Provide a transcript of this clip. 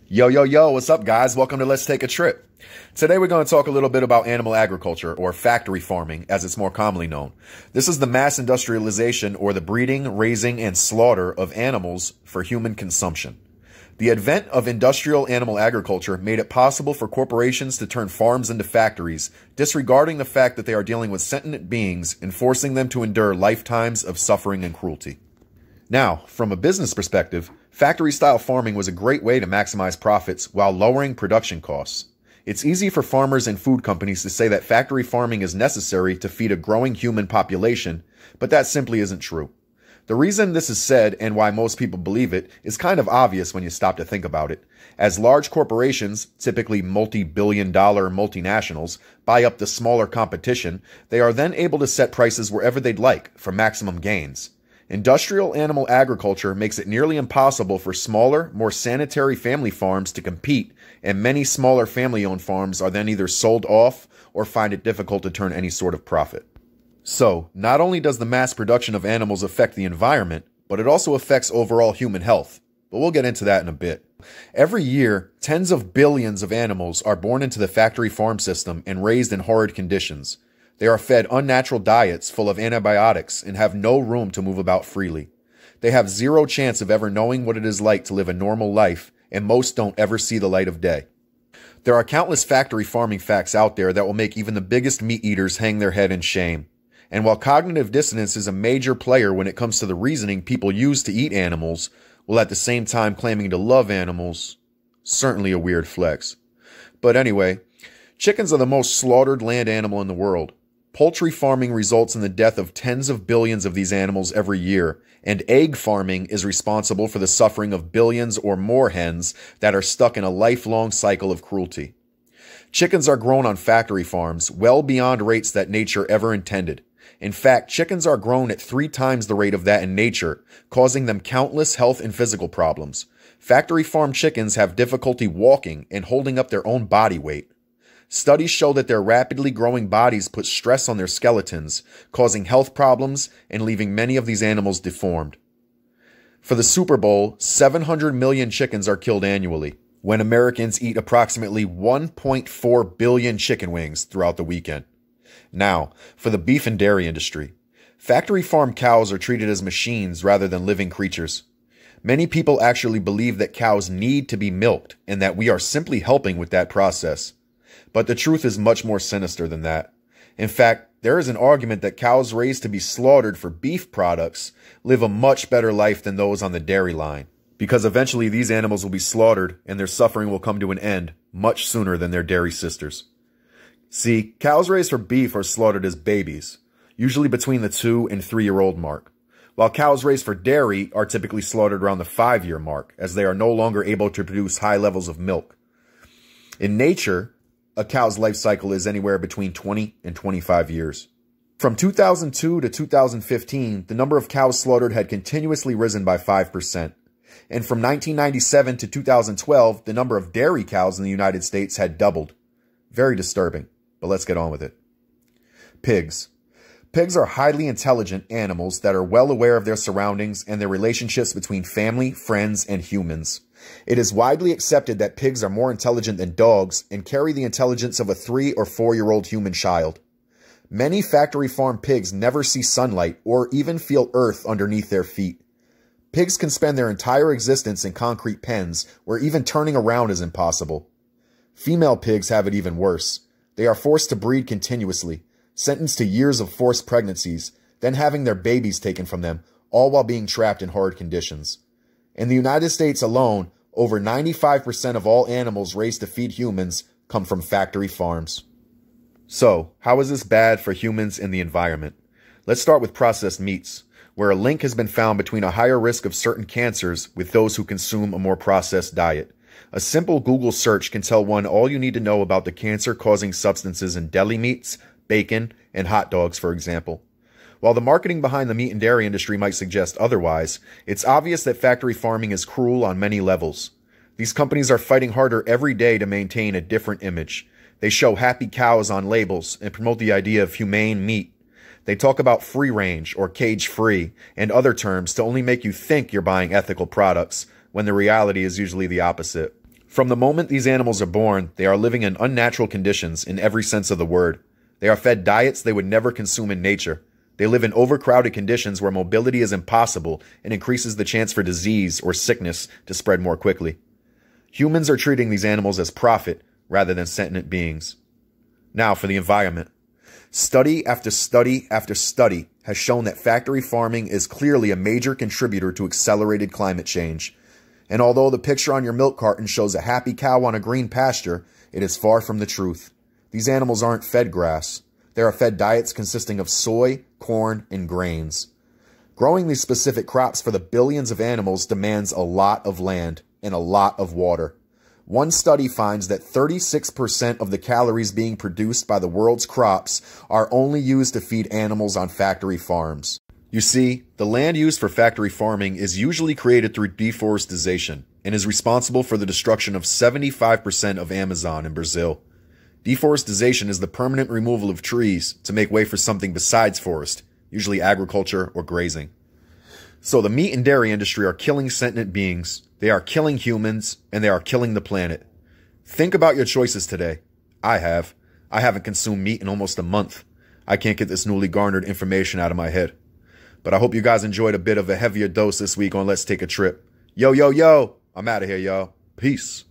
Yo, yo, yo, what's up, guys? Welcome to Let's Take a Trip. Today we're going to talk a little bit about animal agriculture, or factory farming, as it's more commonly known. This is the mass industrialization, or the breeding, raising, and slaughter of animals for human consumption. The advent of industrial animal agriculture made it possible for corporations to turn farms into factories, disregarding the fact that they are dealing with sentient beings and forcing them to endure lifetimes of suffering and cruelty. Now, from a business perspective, factory-style farming was a great way to maximize profits while lowering production costs. It's easy for farmers and food companies to say that factory farming is necessary to feed a growing human population, but that simply isn't true. The reason this is said and why most people believe it is kind of obvious when you stop to think about it. As large corporations, typically multi-billion-dollar multinationals, buy up the smaller competition, they are then able to set prices wherever they'd like for maximum gains. Industrial animal agriculture makes it nearly impossible for smaller, more sanitary family farms to compete, and many smaller family-owned farms are then either sold off or find it difficult to turn any sort of profit. So, not only does the mass production of animals affect the environment, but it also affects overall human health. But we'll get into that in a bit. Every year, tens of billions of animals are born into the factory farm system and raised in horrid conditions. They are fed unnatural diets full of antibiotics and have no room to move about freely. They have zero chance of ever knowing what it is like to live a normal life, and most don't ever see the light of day. There are countless factory farming facts out there that will make even the biggest meat eaters hang their head in shame. And while cognitive dissonance is a major player when it comes to the reasoning people use to eat animals, while at the same time claiming to love animals, certainly a weird flex. But anyway, chickens are the most slaughtered land animal in the world. Poultry farming results in the death of tens of billions of these animals every year, and egg farming is responsible for the suffering of billions or more hens that are stuck in a lifelong cycle of cruelty. Chickens are grown on factory farms well beyond rates that nature ever intended. In fact, chickens are grown at 3 times the rate of that in nature, causing them countless health and physical problems. Factory farm chickens have difficulty walking and holding up their own body weight. Studies show that their rapidly growing bodies put stress on their skeletons, causing health problems and leaving many of these animals deformed. For the Super Bowl, 700 million chickens are killed annually, when Americans eat approximately 1.4 billion chicken wings throughout the weekend. Now, for the beef and dairy industry. Factory farm cows are treated as machines rather than living creatures. Many people actually believe that cows need to be milked and that we are simply helping with that process. But the truth is much more sinister than that. In fact, there is an argument that cows raised to be slaughtered for beef products live a much better life than those on the dairy line, because eventually these animals will be slaughtered and their suffering will come to an end much sooner than their dairy sisters. See, cows raised for beef are slaughtered as babies, usually between the 2 and 3-year-old mark, while cows raised for dairy are typically slaughtered around the 5-year mark, as they are no longer able to produce high levels of milk. In nature, a cow's life cycle is anywhere between 20 and 25 years. From 2002 to 2015, the number of cows slaughtered had continuously risen by 5%. And from 1997 to 2012, the number of dairy cows in the United States had doubled. Very disturbing, but let's get on with it. Pigs. Pigs are highly intelligent animals that are well aware of their surroundings and their relationships between family, friends, and humans. It is widely accepted that pigs are more intelligent than dogs and carry the intelligence of a 3- or 4-year-old human child. Many factory farm pigs never see sunlight or even feel earth underneath their feet. Pigs can spend their entire existence in concrete pens where even turning around is impossible. Female pigs have it even worse. They are forced to breed continuously, sentenced to years of forced pregnancies, then having their babies taken from them, all while being trapped in horrid conditions. In the United States alone, over 95% of all animals raised to feed humans come from factory farms. So, how is this bad for humans and the environment? Let's start with processed meats, where a link has been found between a higher risk of certain cancers with those who consume a more processed diet. A simple Google search can tell one all you need to know about the cancer-causing substances in deli meats, bacon, and hot dogs, for example. While the marketing behind the meat and dairy industry might suggest otherwise, it's obvious that factory farming is cruel on many levels. These companies are fighting harder every day to maintain a different image. They show happy cows on labels and promote the idea of humane meat. They talk about free range or cage-free and other terms to only make you think you're buying ethical products, when the reality is usually the opposite. From the moment these animals are born, they are living in unnatural conditions in every sense of the word. They are fed diets they would never consume in nature. They live in overcrowded conditions where mobility is impossible and increases the chance for disease or sickness to spread more quickly. Humans are treating these animals as profit rather than sentient beings. Now for the environment. Study after study after study has shown that factory farming is clearly a major contributor to accelerated climate change. And although the picture on your milk carton shows a happy cow on a green pasture, it is far from the truth. These animals aren't fed grass. They are fed diets consisting of soy, corn, and grains. Growing these specific crops for the billions of animals demands a lot of land and a lot of water. One study finds that 36% of the calories being produced by the world's crops are only used to feed animals on factory farms. You see, the land used for factory farming is usually created through deforestation and is responsible for the destruction of 75% of Amazon in Brazil. Deforestation is the permanent removal of trees to make way for something besides forest, usually agriculture or grazing. So the meat and dairy industry are killing sentient beings, they are killing humans, and they are killing the planet. Think about your choices today. I haven't consumed meat in almost a month. I can't get this newly garnered information out of my head. But I hope you guys enjoyed a bit of a heavier dose this week on Let's Take a Trip. Yo, yo, yo, I'm out of here, y'all. Peace.